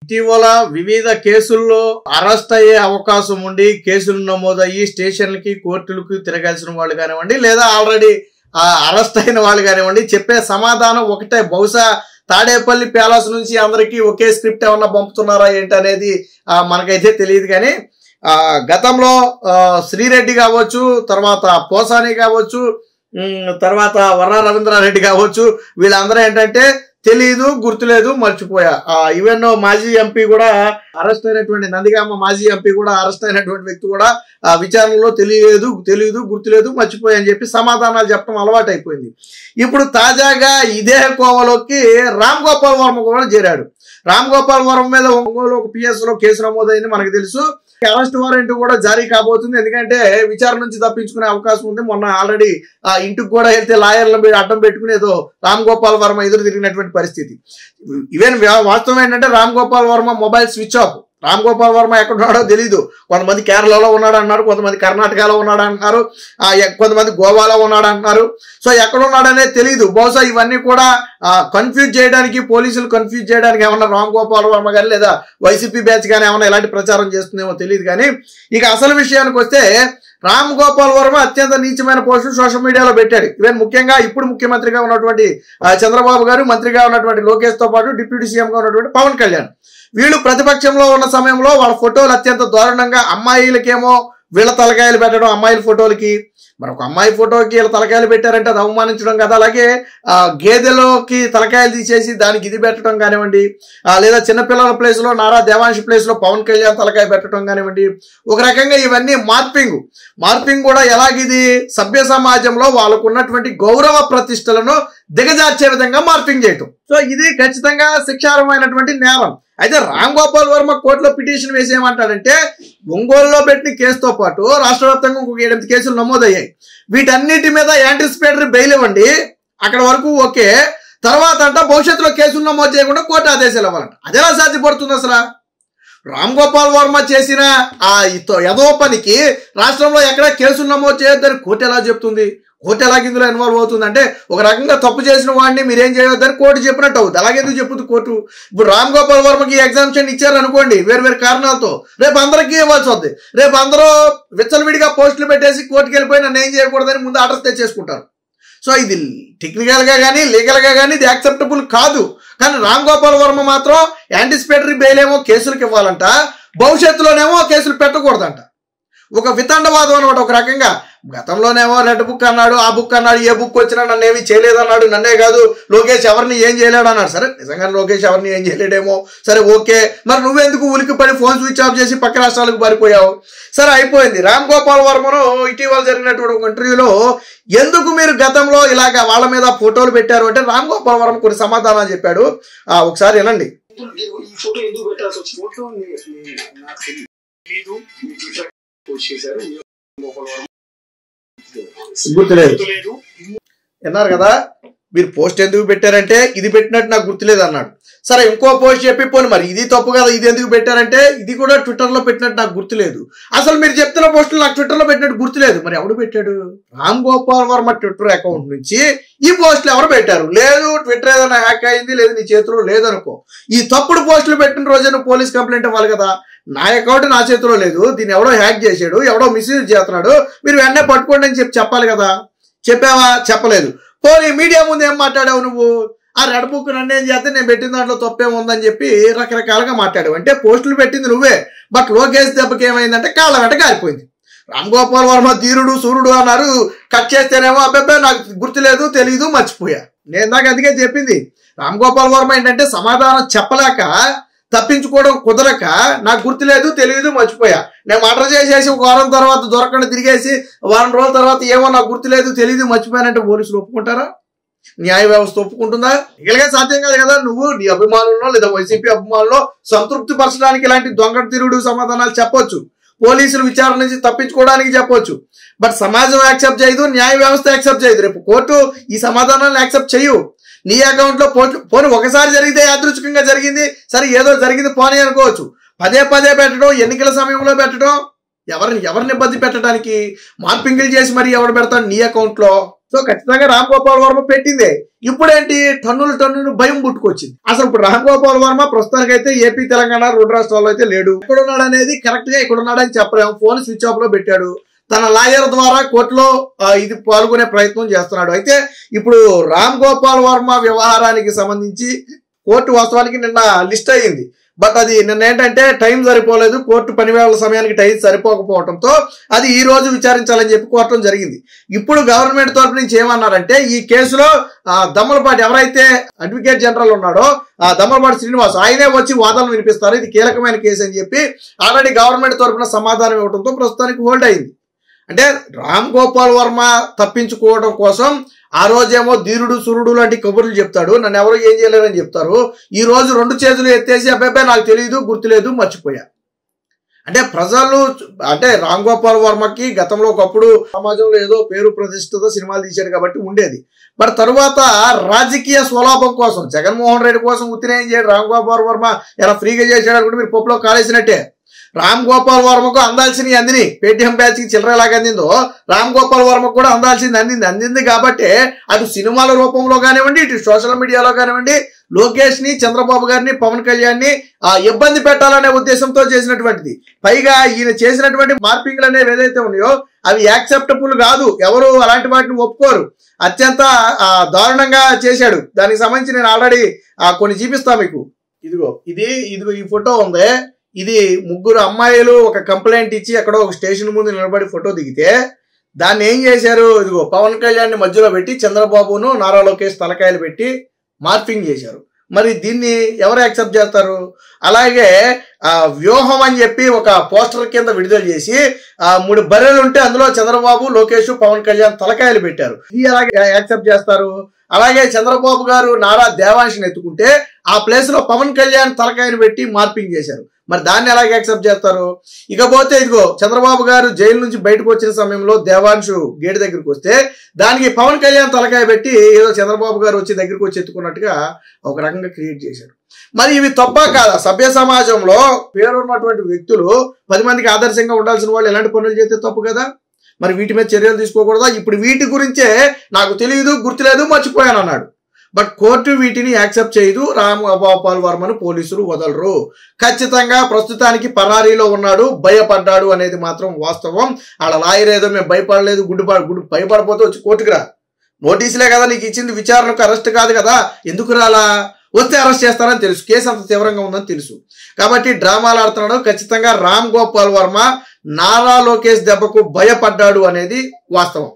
ఇటీవల వివిధ కేసుల్లో అరెస్ట్ అయ్యే అవకాశం ఉండి కేసులు నమోదయ్యి స్టేషన్లకి కోర్టులకు తిరగాల్సిన వాళ్ళు కానివ్వండి, లేదా ఆల్రెడీ అరెస్ట్ అయిన వాళ్ళు కానివ్వండి, చెప్పే సమాధానం ఒకటే. బహుశా తాడేపల్లి ప్యాలెస్ నుంచి అందరికీ ఒకే స్క్రిప్ట్ ఏమన్నా పంపుతున్నారా ఏంటి అనేది మనకైతే తెలియదు. కానీ గతంలో శ్రీరెడ్డి కావచ్చు, తర్వాత పోసాని కావచ్చు, తర్వాత వర్ర రవీంద్రారెడ్డి కావచ్చు, వీళ్ళందరూ ఏంటంటే తెలీదు, గుర్తులేదు, మర్చిపోయా. ఈవెన్ మాజీ ఎంపీ కూడా అరెస్ట్ అయినటువంటి నందిగామ మాజీ ఎంపీ కూడా అరెస్ట్ అయినటువంటి వ్యక్తి కూడా విచారణలో తెలియదు, గుర్తులేదు, మర్చిపోయా అని చెప్పి సమాధానాలు చెప్పడం అలవాటు అయిపోయింది. ఇప్పుడు తాజాగా ఇదే కోవలోకి రామ్ గోపాల్ వర్మ కూడా చేరాడు. రామ్ గోపాల్ వర్మ మీద ఒంగోలు ఒక పిఎస్ లో కేసు నమోదైంది మనకు తెలుసు. అరెస్ట్ వారెంట్ కూడా జారీ కాబోతుంది, ఎందుకంటే విచారణ నుంచి తప్పించుకునే అవకాశం ఉంది. మొన్న ఆల్రెడీ ఇంటికి కూడా వెళ్తే లాయర్లను అడ్డం పెట్టుకుని ఏదో రామ్ గోపాల్ వర్మ ఎదురు తిరిగినటువంటి పరిస్థితి. ఈవెన్ వాస్తవం ఏంటంటే Ram Gopal Varma mobile switch off. Ram Gopal Varma ఎక్కడున్నాడో తెలీదు. కొంతమంది కేరళలో ఉన్నాడు అన్నారు, కొంతమంది కర్ణాటకలో ఉన్నాడు అంటున్నారు, కొంతమంది గోవాలో ఉన్నాడు అంటున్నారు. సో ఎక్కడున్నాడనేది తెలీదు. బహుశా ఇవన్నీ కూడా కన్ఫ్యూజ్ చేయడానికి, పోలీసులు కన్ఫ్యూజ్ చేయడానికి ఏమన్నా రామ్ గోపాల్ వర్మ కానీ లేదా వైసీపీ బ్యాచ్ కానీ ఏమన్నా ఎలాంటి ప్రచారం చేస్తుందేమో తెలియదు. కానీ ఇక అసలు విషయానికి వస్తే రామ్ గోపాల్ వర్మ అత్యంత నీచమైన పోస్టులు సోషల్ మీడియాలో పెట్టాడు. ఈవెన్ ముఖ్యంగా ఇప్పుడు ముఖ్యమంత్రిగా ఉన్నటువంటి చంద్రబాబు గారు, మంత్రిగా ఉన్నటువంటి లోకేష్ తో పాటు డిప్యూటీ సీఎంగా ఉన్నటువంటి పవన్ కళ్యాణ్, వీళ్ళు ప్రతిపక్షంలో ఉన్న సమయంలో వాళ్ళ ఫోటోలు అత్యంత దారుణంగా, అమ్మాయిలకేమో వీళ్ళ తలకాయలు పెట్టడం, అమ్మాయిల ఫోటోలకి, మరొక అమ్మాయి ఫోటోకి వీళ్ళ తలకాయలు పెట్టారంటే అది అవమానించడం కదా. అలాగే గేదెలోకి తలకాయలు తీసేసి దానికి ఇది పెట్టడం కానివ్వండి, లేదా చిన్నపిల్లల ప్లేస్ లో నారా దేవాంశ్ ప్లేస్ లో పవన్ కళ్యాణ్ తలకాయ పెట్టడం కానివ్వండి, ఒక రకంగా ఇవన్నీ మార్పింగ్ కూడా ఎలాగిది సభ్య సమాజంలో వాళ్ళకు ఉన్నటువంటి గౌరవ ప్రతిష్టలను దిగజార్చే విధంగా మార్పింగ్ చేయటం. సో ఇది ఖచ్చితంగా శిక్షార్హమైనటువంటి నేరం. అయితే రామ్ గోపాల్ వర్మ కోర్టులో పిటిషన్ వేసేయమంటాడంటే ఒంగోలులో పెట్టిన కేసుతో పాటు రాష్ట్ర వ్యాప్తంగా ఇంకొక 8 కేసులు నమోదయ్యాయి. వీటన్నిటి మీద యాంటిసిపేటరీ బెయిల్ ఇవ్వండి, అక్కడ వరకు ఓకే. తర్వాత అంట భవిష్యత్తులో కేసులు నమోదు చేయకుండా కోర్టు ఆదేశాలు ఇవ్వాలంట. అదెలా సాధ్యపడుతుంది అసలు? రామ్ గోపాల్ వర్మ చేసిన ఏదో పనికి రాష్ట్రంలో ఎక్కడ కేసులు నమోదు చేయొద్దని కోర్టు ఎలా చెప్తుంది? కోర్టు ఎలాగ ఇందులో ఇన్వాల్వ్ అవుతుంది అంటే ఒక రకంగా తప్పు చేసిన వాడిని మీరేం చేయవద్దని కోర్టు చెప్పినట్టు అవుతుంది. అలాగేందుకు చెప్పుతుంది కోర్టు? ఇప్పుడు రామ్ గోపాల్ వర్మకి ఎగ్జామ్షన్ ఇచ్చారు అనుకోండి వేరు కారణాలతో, రేపు అందరికీ ఇవ్వాల్సి వద్ది. రేపు అందరూ విచ్చలవిడిగా పోస్టులు పెట్టేసి కోర్టుకు వెళ్ళిపోయి నన్ను ఏం చేయకూడదని ముందు ఆర్డర్స్ తెచ్చేసుకుంటారు. సో ఇది టెక్నికల్ గా కానీ లీగల్ గా కానీ ఇది యాక్సెప్టబుల్ కాదు. కానీ రామ్ గోపాల్ వర్మ మాత్రం యాంటిసిపేటరీ బెయిల్ ఏమో కేసులకు ఇవ్వాలంట, భవిష్యత్తులోనేమో కేసులు పెట్టకూడదంట. ఒక వితండవాదం అనమాట. ఒక రకంగా గతంలోనేమో రెడ్ బుక్ అన్నాడు, ఆ బుక్ అన్నాడు, ఏ బుక్ వచ్చినా నన్ను ఏమి చేయలేదన్నాడు. నన్నే కాదు లోకేష్ ఎవరిని ఏం చేయలేడు అన్నాడు. సరే నిజంగా లోకేష్ ఎవరిని ఏం చేయలేడేమో, సరే ఓకే. మరి నువ్వెందుకు ఉలికి పడి ఫోన్ స్విచ్ ఆఫ్ చేసి పక్క రాష్ట్రాలకు పారిపోయావు? సరే అయిపోయింది. రామ్ గోపాల్ వర్మను ఇటీవల జరిగినటువంటి ఒక ఇంటర్వ్యూలో ఎందుకు మీరు గతంలో ఇలాగా వాళ్ళ మీద ఫోటోలు పెట్టారు అంటే రామ్ గోపాల్ వర్మ కొన్ని సమాధానాలు చెప్పాడు. ఒకసారి వినండి. గుర్తులేదు విన్నారు కదా, మీరు పోస్ట్ ఎందుకు పెట్టారంటే ఇది పెట్టినట్టు నాకు గుర్తులేదు అన్నాడు. సరే ఇంకో పోస్ట్ చెప్పి పోను మరి ఇది తప్పు కదా, ఇది ఎందుకు పెట్టారంటే ఇది కూడా ట్విట్టర్ లో పెట్టినట్టు నాకు గుర్తులేదు. అసలు మీరు చెప్తున్న పోస్టులు నాకు ట్విట్టర్ లో పెట్టినట్టు గుర్తులేదు. మరి ఎవడు పెట్టాడు? రామ్ గోపాల్ వర్మ ట్విట్టర్ అకౌంట్ నుంచి ఈ పోస్టులు ఎవరు పెట్టారు? లేదు ట్విట్టర్ ఏదైనా హ్యాక్ అయింది, లేదు నీ చేతిలో లేదనుకో. ఈ తప్పుడు పోస్టులు పెట్టిన రోజే నువ్వు పోలీస్ కంప్లైంట్ ఇవ్వాలి కదా. నా అకౌంట్ నా చేతిలో లేదు, దీన్ని ఎవడో హ్యాక్ చేశాడు, ఎవడో మిస్యూజ్ చేస్తున్నాడు, మీరు వెంటనే పట్టుకోండి అని చెప్పాలి కదా. చెప్పావా? చెప్పలేదు. పోనీ మీడియా ముందు ఏం మాట్లాడావు నువ్వు? ఆ రెడ్ బుక్ నన్ను ఏం చేస్తే నేను పెట్టిన దాంట్లో తప్పేముందని చెప్పి రకరకాలుగా మాట్లాడావు. అంటే పోస్టులు పెట్టింది నువ్వే, బట్ లోకేష్ దెబ్బకి ఏమైందంటే కాళ్ళ వెంట కాలిపోయింది. రామ్ గోపాల్ వర్మ ధీరుడు సూర్యుడు అన్నారు, కట్ చేస్తేనేమో అబ్బాయి నాకు గుర్తులేదు, తెలీదు, మర్చిపోయా. నేను నాకు అందుకే చెప్పింది. రామ్ గోపాల్ వర్మ ఏంటంటే సమాధానం చెప్పలేక, తప్పించుకోవడం కుదరక నాకు గుర్తులేదు, తెలియదు, మర్చిపోయా. నేను మర్డర్ చేసేసి ఒక వారం తర్వాత దొరకకుండా తిరిగేసి వారం రోజుల తర్వాత ఏమో నాకు గుర్తులేదు, తెలియదు, మర్చిపోయానంటే పోలీసులు ఒప్పుకుంటారా? న్యాయ వ్యవస్థ ఒప్పుకుంటుందా? ఇలాగే సాధ్యం కాదు కదా. నువ్వు నీ అభిమానుల్లో లేదా వైసీపీ అభిమానుల్లో సంతృప్తి పరచడానికి ఇలాంటి దొంగ తిరుగుడు సమాధానాలు చెప్పొచ్చు, పోలీసులు విచారణ నుంచి తప్పించుకోవడానికి చెప్పొచ్చు. బట్ సమాజం యాక్సెప్ట్ చేయదు, న్యాయ వ్యవస్థ యాక్సెప్ట్ చేయదు. రేపు కోర్టు ఈ సమాధానాలను యాక్సెప్ట్ చేయు. నీ అకౌంట్ లో పోనీ ఒకసారి జరిగితే యాదృచ్ఛికంగా జరిగింది, సరే ఏదో జరిగింది పోనీ అనుకోవచ్చు. పదే పెట్టడం, ఎన్నికల సమయంలో పెట్టడం, ఎవరిని ఇబ్బంది పెట్టడానికి మార్పింగిల్ చేసి మరి ఎవరు పెడతాడు నీ అకౌంట్ లో? సో ఖచ్చితంగా రామ్ గోపాల్ వర్మ పెట్టిందే. ఇప్పుడేంటి టన్నులు భయం పుట్టుకొచ్చింది. అసలు ఇప్పుడు రామ్ గోపాల్ వర్మ ప్రస్తుతానికైతే ఏపీ తెలంగాణ 2 రాష్ట్రాల్లో అయితే లేడు. ఎక్కడున్నాడు అనేది కరెక్ట్ గా ఇక్కడున్నాడని చెప్పలేము. ఫోన్ స్విచ్ ఆఫ్ లో పెట్టాడు. తన లాయర్ ద్వారా కోర్టులో ఇది పాల్గొనే ప్రయత్నం చేస్తున్నాడు. అయితే ఇప్పుడు రామ్ గోపాల్ వర్మ వ్యవహారానికి సంబంధించి కోర్టు వాస్తవానికి నిన్న లిస్ట్ అయ్యింది. బట్ అది నిన్న ఏంటంటే టైం సరిపోలేదు. కోర్టు పనివేళ సమయానికి టైం సరిపోకపోవడంతో అది ఈ రోజు విచారించాలని చెప్పి కోరటం జరిగింది. ఇప్పుడు గవర్నమెంట్ తరఫు నుంచి ఏమన్నారంటే ఈ కేసులో దమ్మలపాటి ఎవరైతే అడ్వకేట్ జనరల్ ఉన్నాడో దమ్మలపాటి శ్రీనివాస్ ఆయనే వచ్చి వాదనలు వినిపిస్తారు. ఇది కీలకమైన కేసు అని చెప్పి ఆల్రెడీ గవర్నమెంట్ తరఫున సమాధానం ఇవ్వడంతో ప్రస్తుతానికి హోల్డ్ అయింది. అంటే రామ్ గోపాల్ వర్మ తప్పించుకోవడం కోసం ఆ రోజేమో ధీరుడు సురుడు లాంటి కబుర్లు చెప్తాడు, నన్ను ఎవరు ఏం చేయలేరని చెప్తారు. ఈ రోజు 2 చేతులు ఎత్తేసి అబ్బాయి నాకు తెలియదు, గుర్తులేదు, మర్చిపోయా. అంటే ప్రజలు అంటే రామ్ గోపాల్ వర్మకి గతంలో ఒకప్పుడు సమాజంలో ఏదో పేరు ప్రతిష్టతో సినిమాలు తీశాడు కాబట్టి ఉండేది. బట్ తరువాత రాజకీయ స్వలాభం కోసం జగన్మోహన్ రెడ్డి కోసం ఉత్తినేం చేయడు రామ్ గోపాల్ వర్మ. ఎలా ఫ్రీగా చేశాడు అనుకుంటే మీరు పప్పులో కాలేసినట్టే. రామ్ గోపాల్ వర్మకు అందాల్సినవి అందిని, పేటీఎం బ్యాచ్ కి చిల్లర ఎలాగ అందిందో రామ్ గోపాల్ వర్మకు కూడా అందాల్సింది అందింది కాబట్టి అటు సినిమాల రూపంలో కానివ్వండి, ఇటు సోషల్ మీడియాలో కానివ్వండి, లోకేష్ ని, చంద్రబాబు గారిని, పవన్ కళ్యాణ్ ని ఇబ్బంది పెట్టాలనే ఉద్దేశంతో చేసినటువంటిది. పైగా ఈయన చేసినటువంటి మార్పింగ్లు అనేవి ఏదైతే ఉన్నాయో అవి యాక్సెప్టబుల్ కాదు. ఎవరు అలాంటి వాటిని ఒప్పుకోరు. అత్యంత దారుణంగా చేశాడు. దానికి సంబంధించి నేను ఆల్రెడీ కొన్ని చూపిస్తా మీకు. ఇదిగో ఈ ఫోటో ఉంది. ఇది 3 అమ్మాయిలు ఒక కంప్లైంట్ ఇచ్చి ఎక్కడో ఒక స్టేషన్ ముందు నిలబడి ఫోటో దిగితే దాన్ని ఏం చేశారు, ఇదిగో పవన్ కళ్యాణ్ ని మధ్యలో పెట్టి చంద్రబాబును నారా లోకేష్ తలకాయలు పెట్టి మార్పింగ్ చేశారు. మరి దీన్ని ఎవరు యాక్సెప్ట్ చేస్తారు? అలాగే వ్యూహం అని చెప్పి ఒక పోస్టర్ కింద విడుదల చేసి 3 బర్రెలు ఉంటే అందులో చంద్రబాబు, లోకేష్, పవన్ కళ్యాణ్ తలకాయలు పెట్టారు. ఇది ఎలాగే యాక్సెప్ట్ చేస్తారు? అలాగే చంద్రబాబు గారు నారా దేవాంశని ఎత్తుకుంటే ఆ ప్లేస్ లో పవన్ కళ్యాణ్ తలకాయలు పెట్టి మార్పింగ్ చేశారు. మరి దాన్ని ఎలాగ యాక్సెప్ట్ చేస్తారు? ఇకపోతే ఇదిగో చంద్రబాబు గారు జైలు నుంచి బయటకు వచ్చిన సమయంలో దేవాంశు గేట్ దగ్గరికి వస్తే దానికి పవన్ కళ్యాణ్ తలకాయ పెట్టి ఏదో చంద్రబాబు గారు వచ్చి దగ్గరికి వచ్చి ఎత్తుకున్నట్టుగా ఒక రకంగా క్రియేట్ చేశారు. మరి ఇవి తప్ప కాదా? సభ్య సమాజంలో పేరున్నటువంటి వ్యక్తులు 10 మందికి ఆదర్శంగా ఉండాల్సిన వాళ్ళు ఎలాంటి పనులు చేస్తే తప్పు కదా? మరి వీటి మీద చర్యలు తీసుకోకూడదా? ఇప్పుడు వీటి గురించే నాకు తెలియదు, గుర్తులేదు, మర్చిపోయాను అన్నాడు. బట్ కోర్టు వీటిని యాక్సెప్ట్ చేయదు. రామ్ గోపాల్ వర్మను పోలీసులు వదలరు. ఖచ్చితంగా ప్రస్తుతానికి పరారీలో ఉన్నాడు, భయపడ్డాడు అనేది మాత్రం వాస్తవం. ఆడ లాయర్ ఏదో మేము భయపడలేదు, గుడ్డు భయపడిపోతే వచ్చి కోర్టుకు రా, నోటీసులే కదా నీకు ఇచ్చింది, విచారణకు అరెస్ట్ కాదు కదా, ఎందుకు రాలా? వస్తే అరెస్ట్ చేస్తారని తెలుసు, కేసు అంత తీవ్రంగా ఉందని తెలుసు. కాబట్టి డ్రామాలు ఆడుతున్నాడు. ఖచ్చితంగా రామ్ గోపాల్ వర్మ నారా లోకేష్ దెబ్బకు భయపడ్డాడు అనేది వాస్తవం.